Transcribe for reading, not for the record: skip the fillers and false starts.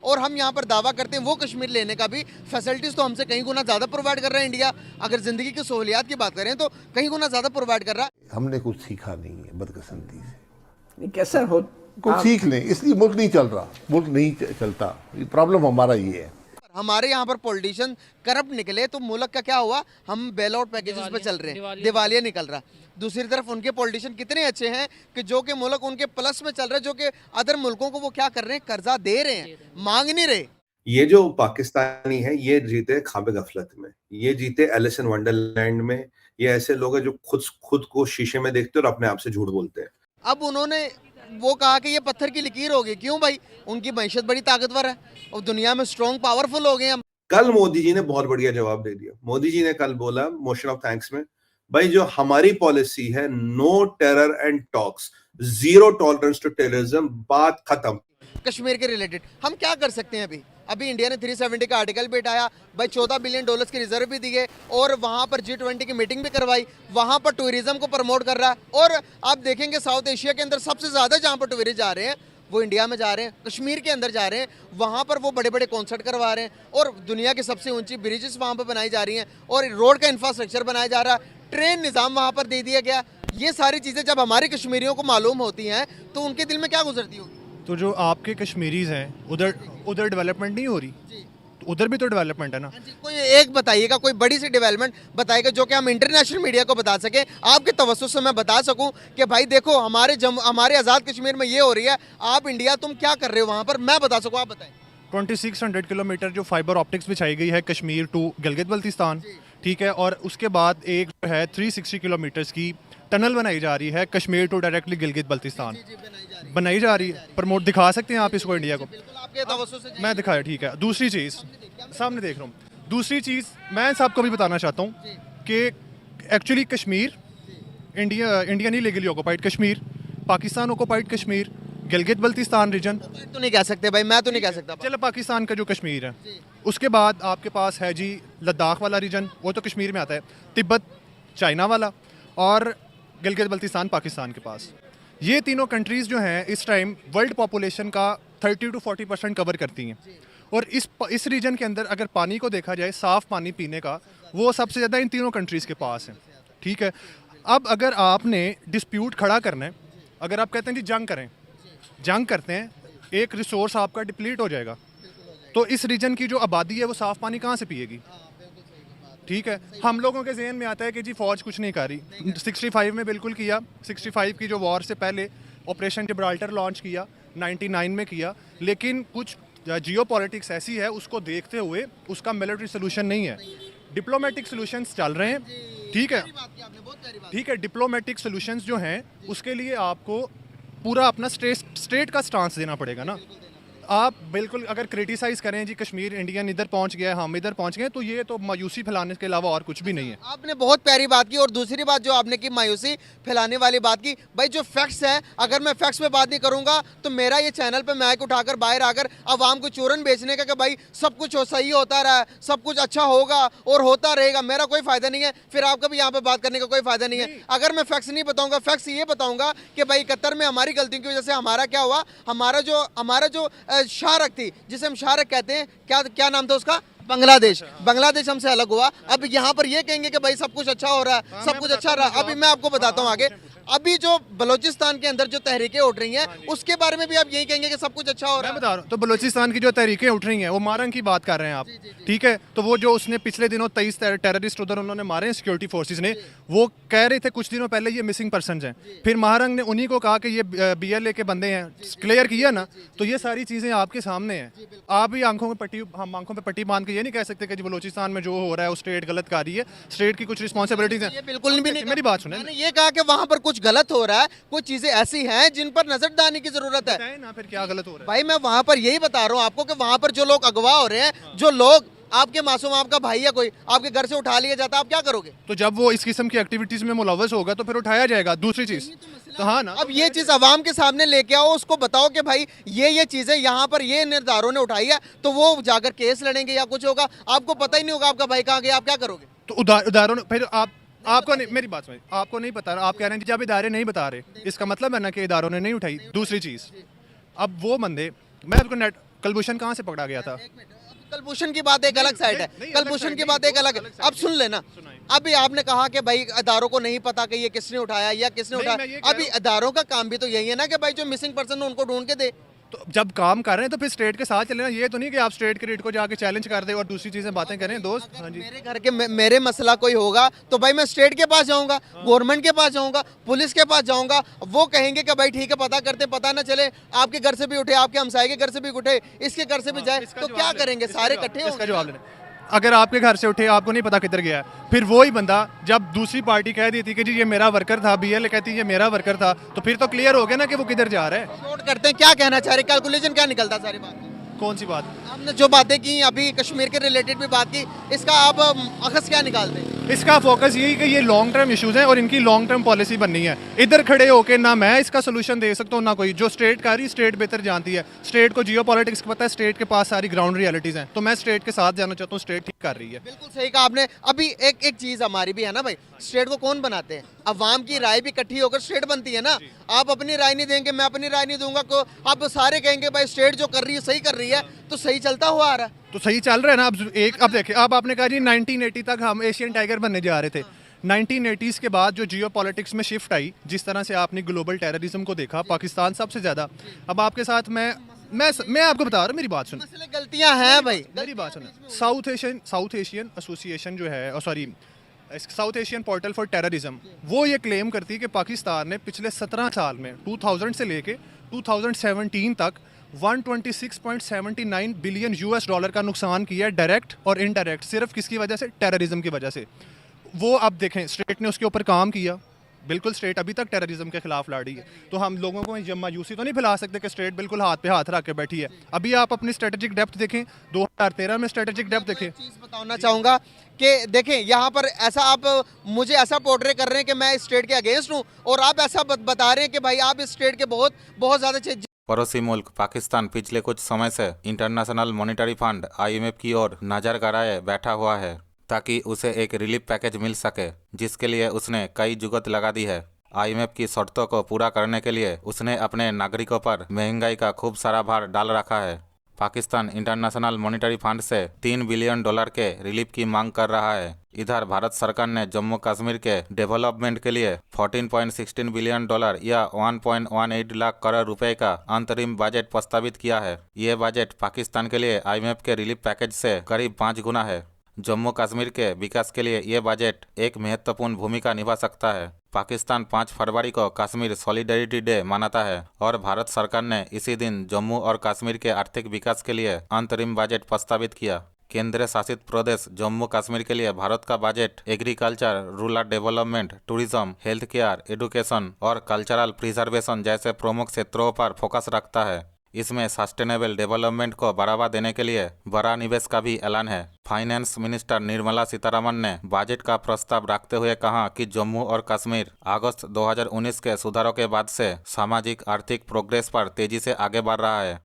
और हम यहाँ पर दावा करते हैं वो कश्मीर लेने का भी फैसिलिटीज़ तो हमसे कहीं गुना ज़्यादा प्रोवाइड कर रहा है इंडिया। अगर ज़िंदगी की सहूलियात की बात करें तो कहीं गुना ज़्यादा प्रोवाइड कर रहा है। हमने कुछ सीखा नहीं है बदकिस्मती से। कैसा हो कुछ सीख लें, इसलिए मुल्क नहीं चल रहा, मुल्क नहीं चलता। प्रॉब्लम हमारा ये है। हमारे यहाँ पर पॉलिटिशियन करप्ट निकले तो मुल्क का क्या हुआ, हम बेल आउट पैकेजेस पे चल रहे हैं, दिवालिया निकल रहा। दूसरी तरफ उनके पॉलिटिशियन कितने अच्छे हैं कि जो कि मुल्क उनके प्लस में चल रहा है, जो कि अदर मुल्कों को वो क्या कर रहे हैं, कर्जा दे रहे हैं, मांग नहीं रहे। ये जो पाकिस्तानी है ये जीते ख्वाब गफलत में, ये जीते एलिस इन वंडरलैंड में। ये ऐसे लोग हैं जो खुद को शीशे में देखते हैं और अपने आप से झूठ बोलते हैं। अब उन्होंने वो कहा कि ये पत्थर की लकीर होगी। क्यों भाई? उनकी मैशत बड़ी ताकतवर है और दुनिया में स्ट्रॉन्ग पावरफुल हो गए हम। कल मोदी जी ने बहुत बढ़िया जवाब दे दिया। मोदी जी ने कल बोला मोशन ऑफ थैंक्स में, भाई जो हमारी पॉलिसी है, no terror and talks, zero tolerance to terrorism, बात खत्म। कश्मीर के रिलेटेड हम क्या कर सकते हैं? अभी इंडिया ने 370 का आर्टिकल भी हटाया भाई, $14 बिलियन की रिजर्व भी दिए और वहां पर G20 की मीटिंग भी करवाई, वहां पर टूरिज्म को प्रमोट कर रहा है। और आप देखेंगे साउथ एशिया के अंदर सबसे ज्यादा जहां पर टूरिस्ट जा रहे हैं वो इंडिया में जा रहे हैं, कश्मीर के अंदर जा रहे हैं। वहां पर वो बड़े बड़े कॉन्सर्ट करवा रहे हैं और दुनिया की सबसे ऊंची ब्रिजेस वहां पर बनाई जा रही हैं और रोड का इंफ्रास्ट्रक्चर बनाया जा रहा है, ट्रेन निज़ाम वहां पर दे दिया गया। ये सारी चीजें जब हमारे कश्मीरियों को मालूम होती हैं तो उनके दिल में क्या गुजरती होगी? तो जो आपके कश्मीरीज हैं उधर डेवलपमेंट नहीं हो रही, तो उधर भी तो डेवलपमेंट है ना। कोई एक बताइएगा, कोई बड़ी सी डेवलपमेंट बताइएगा जो कि हम इंटरनेशनल मीडिया को बता सकें, आपके तवज्जुह से मैं बता सकूं कि भाई देखो हमारे आज़ाद कश्मीर में ये हो रही है, आप इंडिया तुम क्या कर रहे हो वहां पर, मैं बता सकूं, आप बताएं। 2600 किलोमीटर जो फाइबर ऑप्टिक्स बिछाई गई है कश्मीर टू गिलगित बल्तिस्तान, ठीक है, और उसके बाद एक जो है 360 किलोमीटर्स की टनल बनाई जा रही है कश्मीर टू डायरेक्टली गिलगित बल्तिस्तान बनाई जा रही है। प्रमोट दिखा सकते हैं आप इसको इंडिया को? मैं दिखाया, ठीक है। दूसरी चीज़ सामने देख रहा हूँ, दूसरी चीज़ मैं सबको भी बताना चाहता हूँ कि एक्चुअली कश्मीर इंडिया नहीं legally occupied Kashmir, Pakistan occupied Kashmir, Gilgit Baltistan region तो नहीं कह सकते भाई, मैं तो नहीं कह सकता। चलो पाकिस्तान का जो कश्मीर है, उसके बाद आपके पास है जी लद्दाख वाला रीजन, वो तो कश्मीर में आता है, तिब्बत चाइना वाला, और गिलगित बल्तिस्तान पाकिस्तान के पास। ये तीनों कंट्रीज़ जो हैं इस टाइम वर्ल्ड पॉपुलेशन का 30 to 40% कवर करती हैं। और इस रीजन के अंदर अगर पानी को देखा जाए, साफ़ पानी पीने का, वो सबसे ज़्यादा इन तीनों कंट्रीज़ के पास है, ठीक है। अब अगर आपने डिस्प्यूट खड़ा करना है, अगर आप कहते हैं जी जंग करते हैं, एक रिसोर्स आपका डिप्लीट हो जाएगा, तो इस रीजन की जो आबादी है वो साफ़ पानी कहाँ से पिएगी? ठीक है, हम लोगों के जहन में आता है कि जी फौज कुछ नहीं कर रही। 65 में बिल्कुल किया, 65 की जो वॉर से पहले ऑपरेशन जिब्राल्टर लॉन्च किया, 99 में किया, लेकिन कुछ जियो पॉलिटिक्स ऐसी है, उसको देखते हुए उसका मिलिट्री सोल्यूशन नहीं है, डिप्लोमेटिक सोल्यूशंस चल रहे हैं, ठीक है, ठीक है। डिप्लोमेटिक सोल्यूशंस जो हैं उसके लिए आपको पूरा अपना स्टेट का स्टांस देना पड़ेगा ना। आप बिल्कुल अगर क्रिटिसाइज करें जी कश्मीर इंडियन इधर पहुंच गया, हम इधर पहुंच गए, तो ये तो मायूसी फैलाने के अलावा और कुछ भी नहीं है। आपने बहुत प्यारी बात की। और दूसरी बात जो आपने की, मायूसी फैलाने वाली बात की, भाई जो फैक्ट्स है, अगर मैं फैक्ट्स पे बात नहीं करूंगा तो मेरा ये चैनल पे माइक उठाकर बाहर आकर आवाम को चूरन बेचने का कि भाई सब कुछ सही होता रहा है, सब कुछ अच्छा होगा और होता रहेगा, मेरा कोई फायदा नहीं है, फिर आपका भी यहाँ पे बात करने का कोई फायदा नहीं है। अगर मैं फैक्ट्स नहीं बताऊंगा, फैक्ट्स ये बताऊंगा कि भाई 71 में हमारी गलतियों की वजह से हमारा क्या हुआ, हमारा जो शारक थी, जिसे हम शारक कहते हैं, क्या नाम था उसका, बांग्लादेश हमसे अलग हुआ। अब यहाँ पर ये कहेंगे कि भाई सब कुछ अच्छा हो रहा है, सब कुछ अच्छा रहा। अभी मैं आपको बताता हूँ आगे, अभी जो बलूचिस्तान के अंदर जो तहरीकें उठ रही हैं उसके बारे में भी आप यही कहेंगे कि सब कुछ अच्छा हो रहा है। मैं बता रहा हूँ, तो बलूचिस्तान की जो तहरीकें उठ रही हैं वो मारंग की बात कर रहे हैं आप, ठीक है। तो वो जो उसने पिछले दिनों 23 टेररिस्ट उधर उन्होंने मारे हैं सिक्योरिटी फोर्सेज ने, वो कह रहे थे कुछ दिनों पहले ये मिसिंग पर्सन हैं, फिर महारंग ने उन्हीं को कहा कि ये BLA के बंदे हैं, क्लियर किया ना। तो ये सारी चीज़ें आपके सामने हैं, आप भी हम आंखों पर पट्टी बांध के ये नहीं कह सकते कि बलूचिस्तान में जो हो रहा है वो स्टेट गलत कर रही है। स्टेट की कुछ रिस्पॉन्सिबिलिटीज हैं, बिल्कुल भी नहीं। मेरी बात सुने, मैंने ये कहा कि वहाँ पर कुछ गलत हो रहा है, कुछ चीजें ऐसी हैं जिन पर नजरदानी की जरूरत है ना, फिर क्या गलत हो रहा है? भाई मैं वहां पर यही बता रहा हूँ आपको कि वहां पर जो लोग अगवा हो रहे हैं, जो लोग आपके मासूम, आपका भाई या कोई आपके घर से उठा लिया जाता है, आप क्या करोगे? तो जब वो इस किस्म की एक्टिविटीज में मुलव्वस होगा तो फिर उठाया जाएगा। दूसरी चीज तो हाँ ना, अब ये चीज अवाम के सामने लेके आओ, उसको बताओ कि भाई ये चीजें यहाँ पर ये निर्धारों ने उठाई है, तो वो जाकर केस लड़ेंगे या कुछ होगा। आपको पता ही नहीं होगा आपका भाई कहाँ गया, आप क्या करोगे? तो उदाहरण फिर आपको नहीं, मेरी बात सुनिए, आपको नहीं बता रहा, आप कह रहे हैं कि जब इदारे नहीं बता रहे, इसका मतलब है ना कि इदारों ने नहीं उठाई। दूसरी चीज़, अब वो बंदे, मैं आपको कलभूषण कहाँ से पकड़ा गया था? कलभूषण की बात एक अलग साइड है, नहीं, अलग कलभूषण साइड की नहीं, बात एक दो अलग अलग है। साइड अब सुन लेना, सुनाइए। अभी आपने कहा कि भाई अदारों को नहीं पता कि ये किसने उठाया या किसने नहीं, मैं ये उठाया। कह अभी रहा अदारों का काम भी तो यही है ना कि भाई जो मिसिंग पर्सन है उनको ढूंढ के दे। तो जब काम कर रहे हैं तो फिर स्टेट के साथ चले ना, ये तो नहीं कि आप स्टेट के रेट को जाके चैलेंज कर दे और दूसरी चीजें बातें करें दोस्त। हाँ जी, मेरे घर के मेरे मसला कोई होगा तो भाई मैं स्टेट के पास जाऊंगा, गवर्नमेंट के पास जाऊंगा, पुलिस के पास जाऊंगा। वो कहेंगे कि भाई ठीक है पता करते, पता ना चले आपके घर से भी उठे, आपके हमसाये के घर से भी उठे, इसके घर से भी जाए, इसका तो जवाब क्या लेना, करेंगे? इसका सारे जवाब- इकट्ठे इसका होंगे। जवाब लेना। अगर आपके घर से उठे, आपको नहीं पता किधर गया है, फिर वही बंदा जब दूसरी पार्टी कह देती कि जी ये मेरा वर्कर था, बीएलए कहती है ये मेरा वर्कर था, तो फिर तो क्लियर हो गया ना कि वो किधर जा रहा है। नोट करते हैं, क्या कहना चाह रहे, कैलकुलेशन क्या निकलता सारी बात? कौन सी बात? आपने जो बातें की अभी कश्मीर के रिलेटेड भी बात की, इसका आप अखस क्या निकालते हैं? इसका फोकस यही कि ये लॉन्ग टर्म इश्यूज हैं और इनकी लॉन्ग टर्म पॉलिसी बननी है। इधर खड़े होके ना मैं इसका सोल्यूशन दे सकता हूँ ना कोई, जो स्टेट कर रही स्टेट बेहतर जानती है। स्टेट को जियो पॉलिटिक्स पता है, स्टेट के पास सारी ग्राउंड रियलिटीज़ हैं, तो मैं स्टेट के साथ जाना चाहता हूँ, स्टेट ठीक कर रही है। बिल्कुल सही कहा आपने। अभी एक एक चीज हमारी भी है ना भाई, स्टेट को कौन बनाते हैं? अवाम की राय भी इकट्ठी होकर स्टेट बनती है ना। आप अपनी राय नहीं देंगे, मैं अपनी राय नहीं दूंगा, को आप सारे कहेंगे भाई स्टेट जो कर रही है सही कर रही है, तो सही चलता हुआ आ रहा है। तो सही चल रहा है ना। अब देखिए, अब आपने कहा जी 1980 तक हम एशियन टाइगर बनने जा रहे थे। 1980s के बाद जो जियो पॉलिटिक्स में शिफ्ट आई, जिस तरह से आपने ग्लोबल टेररिज्म को देखा, पाकिस्तान सबसे ज़्यादा। अब आपके साथ मैं आपको बता रहा हूँ, मेरी बात सुन, मसले गलतियां हैं भाई। मेरी बात सुन। साउथ एशियन एसोसिएशन जो है, sorry south Asian portal for terrorism, वो ये क्लेम करती है कि पाकिस्तान ने पिछले 17 साल में 2000 से लेके 2017 तक 126.79 बिलियन यूएस डॉलर का नुकसान किया है, डायरेक्ट और इनडायरेक्ट, सिर्फ किसकी वजह से? टेररिज्म की वजह से। वो अब देखें, स्टेट ने उसके ऊपर काम किया, बिल्कुल स्टेट अभी तक टेररिज्म के खिलाफ लड़ रही है। तो हम लोगों को ये मायूसी तो नहीं फैला सकते कि स्टेट बिल्कुल हाथ पे हाथ रख के बैठी है। अभी आप अपनी स्ट्रेटेजिक डेप्थ देखें, 2013 में स्ट्रेटेजिक डेप्थ देखें। चीज बताना चाहूंगा कि देखें यहाँ पर ऐसा आप मुझे ऐसा पोर्ट्रे कर रहे हैं कि मैं इस स्टेट के अगेंस्ट हूँ, और आप ऐसा बता रहे हैं कि भाई आप इस स्टेट के बहुत बहुत ज्यादा पड़ोसी मुल्क पाकिस्तान पिछले कुछ समय से इंटरनेशनल मॉनेटरी फंड IMF की ओर नजर गड़ाए बैठा हुआ है, ताकि उसे एक रिलीफ पैकेज मिल सके, जिसके लिए उसने कई जुगत लगा दी है। IMF की शर्तों को पूरा करने के लिए उसने अपने नागरिकों पर महंगाई का खूब सारा भार डाल रखा है। पाकिस्तान इंटरनेशनल मॉनेटरी फंड से $3 बिलियन के रिलीफ की मांग कर रहा है। इधर भारत सरकार ने जम्मू कश्मीर के डेवलपमेंट के लिए $14.16 बिलियन या 1.18 लाख करोड़ रुपए का अंतरिम बजट प्रस्तावित किया है। ये बजट पाकिस्तान के लिए IMF के रिलीफ पैकेज से करीब 5 गुना है। जम्मू कश्मीर के विकास के लिए ये बजट एक महत्वपूर्ण भूमिका निभा सकता है। पाकिस्तान 5 फरवरी को कश्मीर सॉलिडेरिटी डे मनाता है और भारत सरकार ने इसी दिन जम्मू और कश्मीर के आर्थिक विकास के लिए अंतरिम बजट प्रस्तावित किया। केंद्र शासित प्रदेश जम्मू कश्मीर के लिए भारत का budget agriculture, rural development, tourism, health care, education और कल्चरल प्रिजर्वेशन जैसे प्रमुख क्षेत्रों पर फोकस रखता है। इसमें सस्टेनेबल डेवलपमेंट को बढ़ावा देने के लिए बड़ा निवेश का भी ऐलान है। फाइनेंस मिनिस्टर निर्मला सीतारमण ने बजट का प्रस्ताव रखते हुए कहा कि जम्मू और कश्मीर अगस्त 2019 के सुधारों के बाद से सामाजिक आर्थिक प्रोग्रेस पर तेजी से आगे बढ़ रहा है।